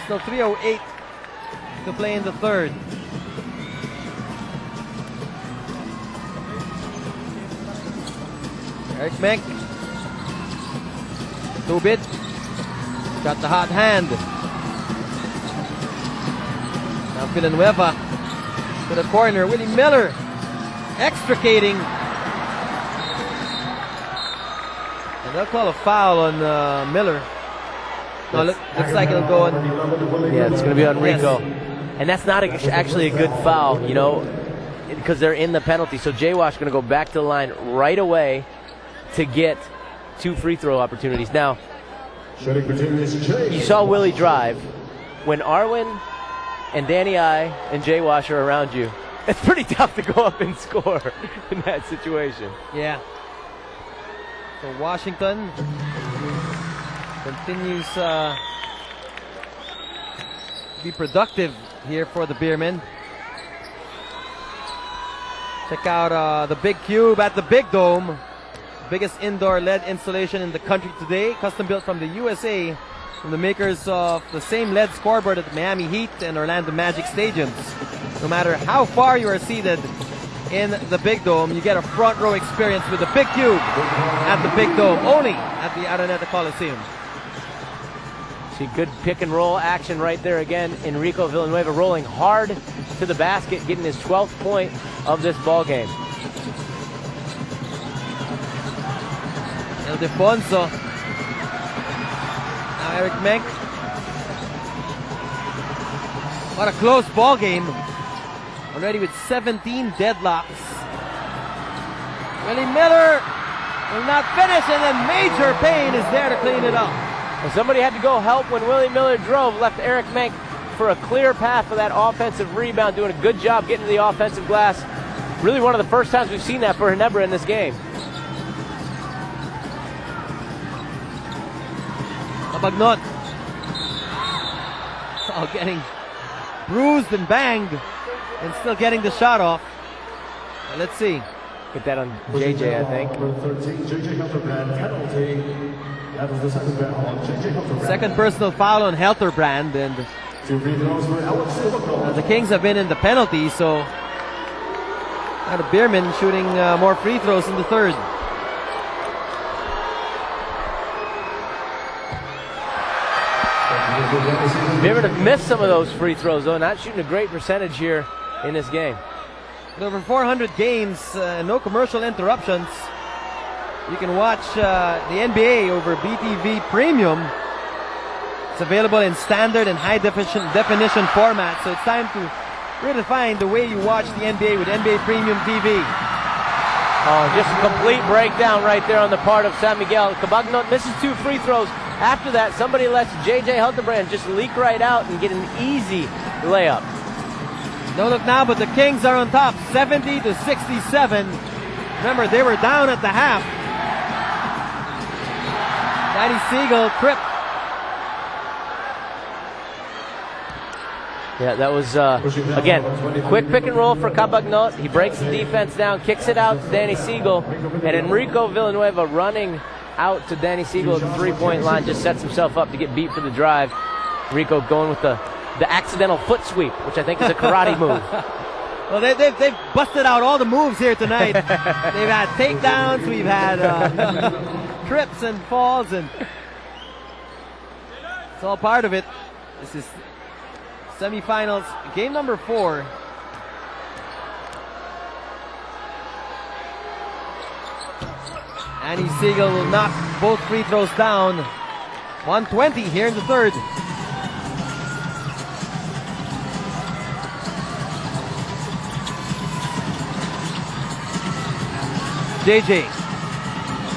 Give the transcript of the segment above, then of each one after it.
Still 3:08 to play in the third. Eric Menk. Tubit. Got the hot hand. Now Villanueva to the corner. Willie Miller extricating. And they'll call a foul on Miller. No, looks like it'll go on. Yeah, it's going to be on Rico. Yes. And that's not actually a good foul, you know, because they're in the penalty. So J-Wash going to go back to the line right away to get 2 free throw opportunities. Now, you saw Willie drive. When Arwen and Danny I and J-Wash are around you, it's pretty tough to go up and score in that situation. Yeah. So Washington continues to be productive here for the Beermen. Check out the Big Cube at the Big Dome. Biggest indoor LED installation in the country today. Custom built from the USA, from the makers of the same LED scoreboard at the Miami Heat and Orlando Magic stadiums. No matter how far you are seated in the Big Dome, you get a front row experience with the Big Cube at the Big Dome, only at the Araneta Coliseum. See good pick and roll action right there again. Enrico Villanueva rolling hard to the basket, getting his 12th point of this ball game. Ildefonso. Now Eric Menk. What a close ball game. Already with 17 deadlocks. Willie Miller will not finish, and then Major Payne is there to clean it up. Well, somebody had to go help when Willie Miller drove, left Eric Menk for a clear path for that offensive rebound, doing a good job getting to the offensive glass. Really one of the first times we've seen that for Ginebra in this game. Cabagnot. Oh, getting bruised and banged and still getting the shot off. Well, let's see. Get that on JJ, I think. Second personal foul on Helterbrand, and the Kings have been in the penalty, so now the Beermen shooting more free throws in the third. Beermen have missed some of those free throws, though, not shooting a great percentage here in this game. With over 400 games, no commercial interruptions. You can watch the NBA over BTV Premium. It's available in standard and high definition format, so it's time to redefine the way you watch the NBA with NBA Premium TV. Oh, just a complete breakdown right there on the part of San Miguel. Cabagnot misses 2 free throws. After that, somebody lets JJ Helterbrand just leak right out and get an easy layup. Don't look now, but the Kings are on top, 70-67. Remember, they were down at the half. Danny Siegel tripped. Yeah, that was, again, quick pick and roll for Cabagnot. He breaks the defense down, kicks it out to Danny Siegel, and Enrico Villanueva running out to Danny Siegel at the three-point line, just sets himself up to get beat for the drive. Rico going with the accidental foot sweep, which I think is a karate move. Well, they've busted out all the moves here tonight. They've had takedowns, we've had trips and falls, and it's all part of it. This is semifinals, game number 4. Danny Siegel will knock both free throws down. 120 here in the third. JJ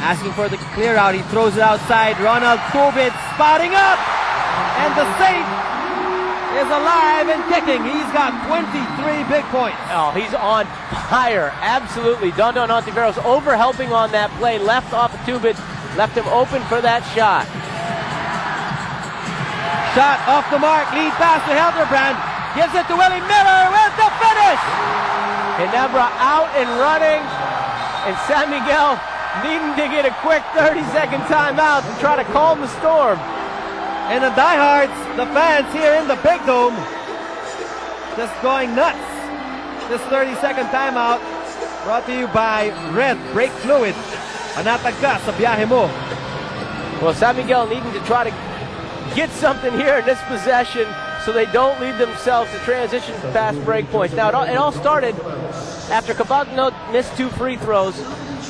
asking for the clear out. He throws it outside. Ronald Tobit spotting up. And the safe is alive and kicking. He's got 23 big points. Oh, he's on fire. Absolutely. Dondon Ontiveros over helping on that play. Left off of Tubit. Left him open for that shot. Shot off the mark. Lead pass to Helterbrand. Gives it to Willie Miller with the finish. Ginebra out and running. And San Miguel needing to get a quick 30-second timeout to try to calm the storm. And the diehards, the fans here in the Big Dome, just going nuts. This 30-second timeout brought to you by Red Brake Fluid. Panatag ka sa biyahe mo. Well, San Miguel needing to try to get something here in this possession so they don't lead themselves to transition past break points. Now, it all started after Cabagno missed 2 free throws.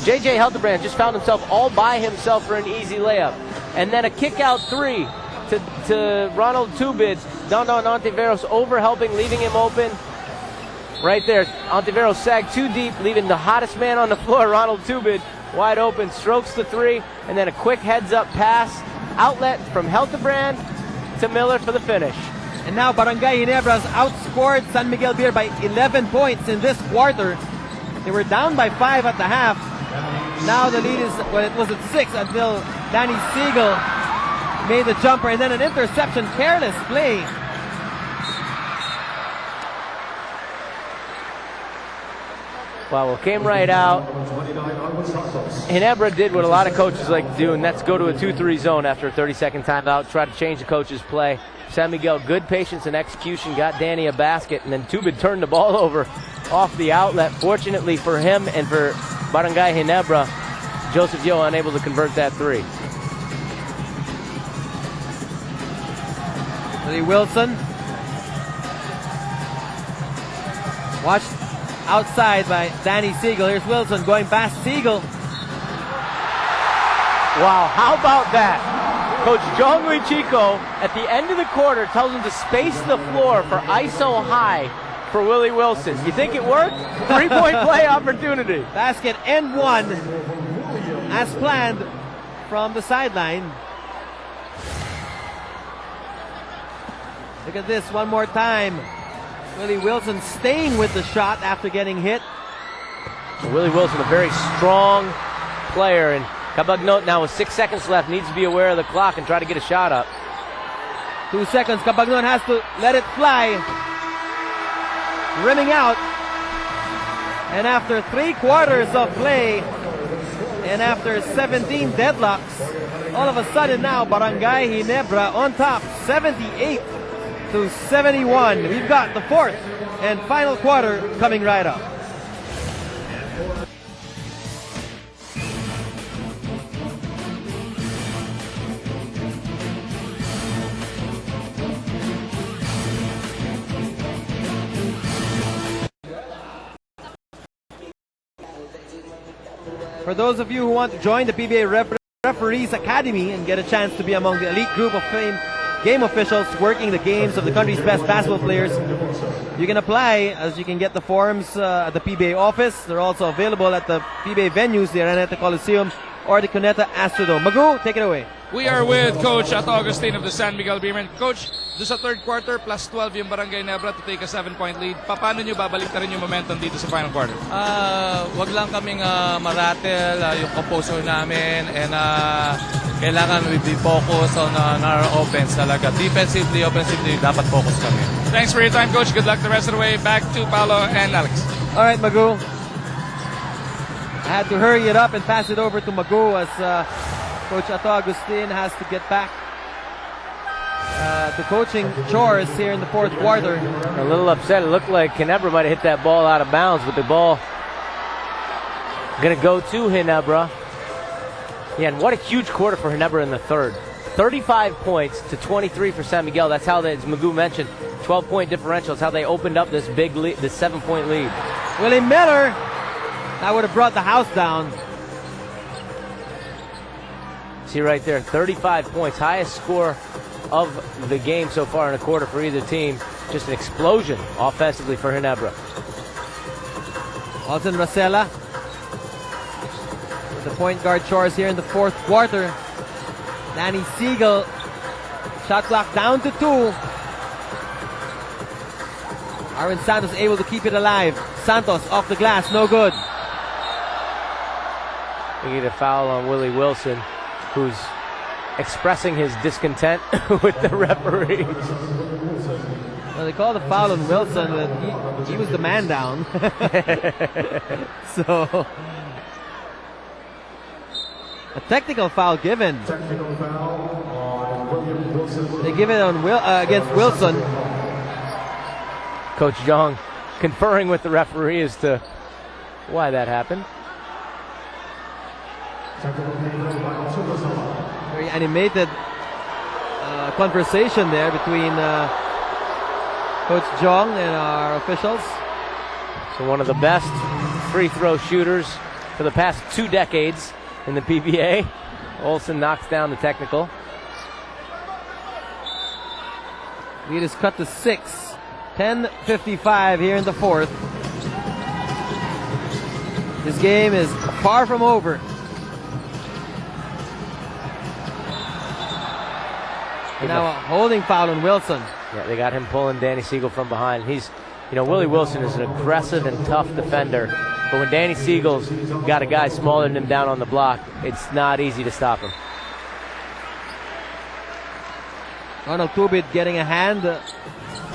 J.J. Hildebrand just found himself all by himself for an easy layup. And then a kick-out 3 to Ronald Tubid. Don Ontiveros over-helping, leaving him open. Right there, Ontiveros sagged too deep, leaving the hottest man on the floor, Ronald Tubid, wide open, strokes the 3, and then a quick heads-up pass, outlet from Hildebrand to Miller for the finish. And now Barangay Ginebra has outscored San Miguel Beer by 11 points in this quarter. They were down by 5 at the half. Now the lead is, well, it was at 6 until Danny Siegel made the jumper, and then an interception, careless play. Well, came right out. Ginebra did what a lot of coaches like to do, and that's go to a 2-3 zone after a 30-second timeout, try to change the coach's play. San Miguel, good patience and execution, got Danny a basket, and then Tubid turned the ball over off the outlet. Fortunately for him and for Barangay Ginebra, Joseph Yo unable to convert that 3. Willie Wilson. Watched outside by Danny Siegel. Here's Wilson going past Siegel. Wow, how about that? Coach John Louis Chico at the end of the quarter tells him to space the floor for ISO high for Willie Wilson. You think it worked? 3-point play opportunity. Basket and 1 as planned from the sideline. Look at this one more time. Willie Wilson staying with the shot after getting hit. Willie Wilson, a very strong player, and Cabagno now with 6 seconds left needs to be aware of the clock and try to get a shot up. 2 seconds. Cabagno has to let it fly. Rimming out. And after 3 quarters of play, and after 17 deadlocks, all of a sudden now Barangay Ginebra on top, 78-71. We've got the 4th and final quarter coming right up. For those of you who want to join the PBA Referees Academy and get a chance to be among the elite group of famed game officials working the games of the country's best basketball players, you can apply, as you can get the forms at the PBA office. They're also available at the PBA venues, the Araneta Coliseum or the Cuneta Astrodome. Magu, take it away. We are with Coach Ato Agustin of the San Miguel Beermen. Coach, do sa third quarter, plus 12 yung Barangay Ginebra to take a 7-point lead. Paano nyo babalik na rin yung momentum dito sa final quarter? Wag lang kaming maratel yung composure namin, and kailangan we be focused on our offense talaga. Defensively, offensively, dapat focus kami. Thanks for your time, Coach. Good luck the rest of the way. Back to Paolo and Alex. All right, Magu. I had to hurry it up and pass it over to Magu as Coach Ato Agustin has to get back to coaching chores here in the 4th quarter. A little upset. It looked like Ginebra might have hit that ball out of bounds, but the ball going to go to Ginebra. Yeah, and what a huge quarter for Ginebra in the 3rd. 35 points to 23 for San Miguel. That's how they, as Magu mentioned, 12-point differential. That's how they opened up this big lead, this 7-point lead. Willie Miller, that would have brought the house down. See right there, 35 points, highest score of the game so far in a quarter for either team. Just an explosion offensively for Ginebra. Alton Rosella, the point guard chores here in the 4th quarter. Danny Siegel, shot clock down to 2. Arvin Santos able to keep it alive. Santos off the glass, no good. We get a foul on Willie Wilson, who's expressing his discontent with the referees. Well, they called a foul on Wilson, but he was the man down. So, a technical foul given. They give it on against Wilson. Coach Jong conferring with the referee as to why that happened. Very animated conversation there between Coach Jong and our officials. So one of the best free throw shooters for the past 2 decades in the PBA. Olsen knocks down the technical. Lead is cut to 6. 10:55 here in the fourth. This game is far from over. And now a holding foul on Wilson. Yeah, they got him pulling Danny Siegel from behind. He's, you know, Willie Wilson is an aggressive and tough defender. But when Danny Siegel's got a guy smaller than him down on the block, it's not easy to stop him. Ronald Tubid getting a hand.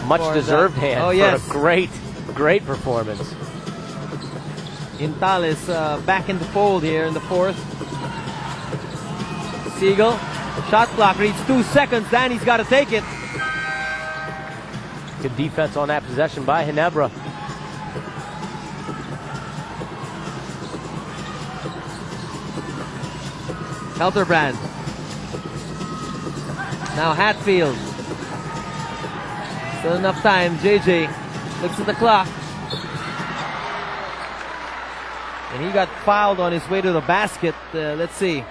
Much deserved hand oh, yes. for a great performance. Intal is back in the fold here in the fourth. Siegel, shot clock reads 2 seconds. Danny's got to take it. Good defense on that possession by Ginebra. Helterbrand. Now Hatfield. Still enough time. JJ looks at the clock. And he got fouled on his way to the basket. Let's see.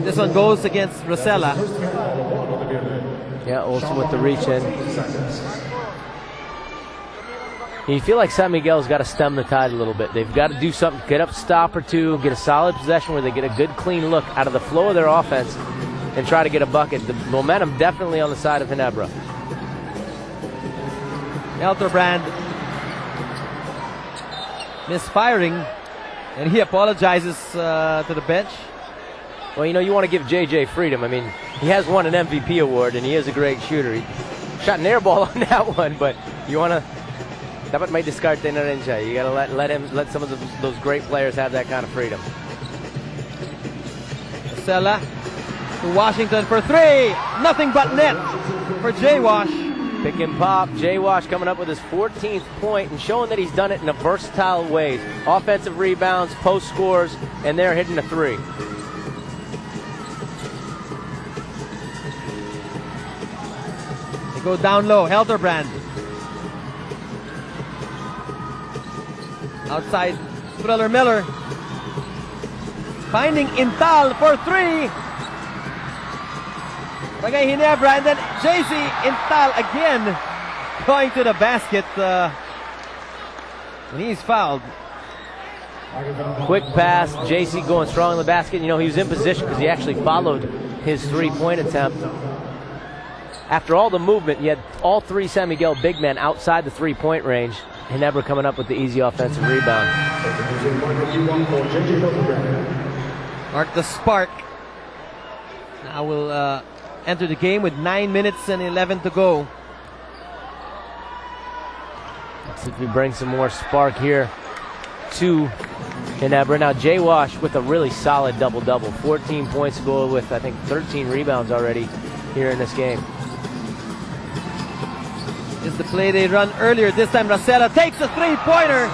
This one goes against Rosella. Yeah, Olsen with the reach in. You feel like San Miguel's got to stem the tide a little bit. They've got to do something, get up a stop or two, get a solid possession where they get a good clean look out of the flow of their offense and try to get a bucket. The momentum definitely on the side of Ginebra. Helterbrand misfiring, and he apologizes to the bench. Well, you know, you want to give JJ freedom. I mean, he has won an MVP award, and he is a great shooter. He shot an air ball on that one, but you want to... Dapat may diskarte na rin siya. You got to let some of those great players have that kind of freedom. Sella to Washington for 3. Nothing but net for J-Wash. Pick and pop. J-Wash coming up with his 14th point and showing that he's done it in a versatile ways. Offensive rebounds, post scores, and they're hitting a 3. They go down low. Helterbrand. Outside, Thriller Miller. Finding Intal for 3. Bagay Ginebra, and then JC Intal again going to the basket. And he's fouled. Quick pass, JC going strong in the basket. You know, he was in position because he actually followed his 3-point attempt. After all the movement, you had all 3 San Miguel big men outside the 3-point range. Ginebra coming up with the easy offensive rebound. Mark the spark. Now we'll enter the game with 9 minutes and 11 to go. Let's see if we bring some more spark here to Ginebra. Now J-Wash with a really solid double-double. 14 points to go with, I think, 13 rebounds already here in this game. Is the play they run earlier. This time Rosella takes a 3-pointer.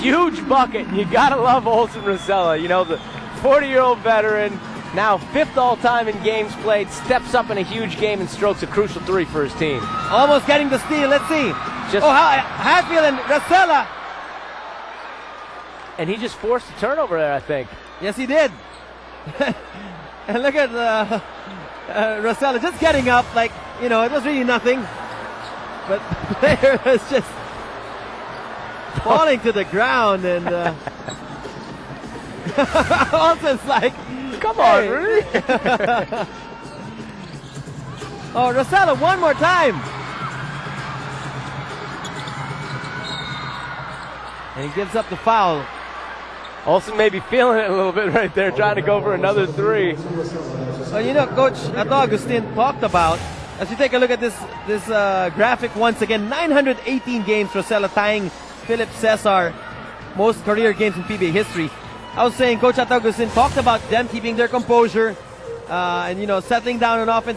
Huge bucket. You gotta love Olsen Rosella. You know, the 40-year-old veteran, now 5th all-time in games played, steps up in a huge game and strokes a crucial 3 for his team. Almost getting the steal. Let's see. Hatfield and Rosella. And he just forced a turnover there, I think. Yes, he did. And look at Rosella just getting up like, you know, it was really nothing. But the player was just falling to the ground, and Olsen's like, come on, really? Oh, Rosella, one more time. And he gives up the foul. Olsen may be feeling it a little bit right there, trying to go for another 3. Well, you know, Coach Agustin talked about, as you take a look at this graphic once again, 918 games, Rosella tying Philip Cesar, most career games in PBA history. I was saying Coach Agustin talked about them keeping their composure, and settling down on offense.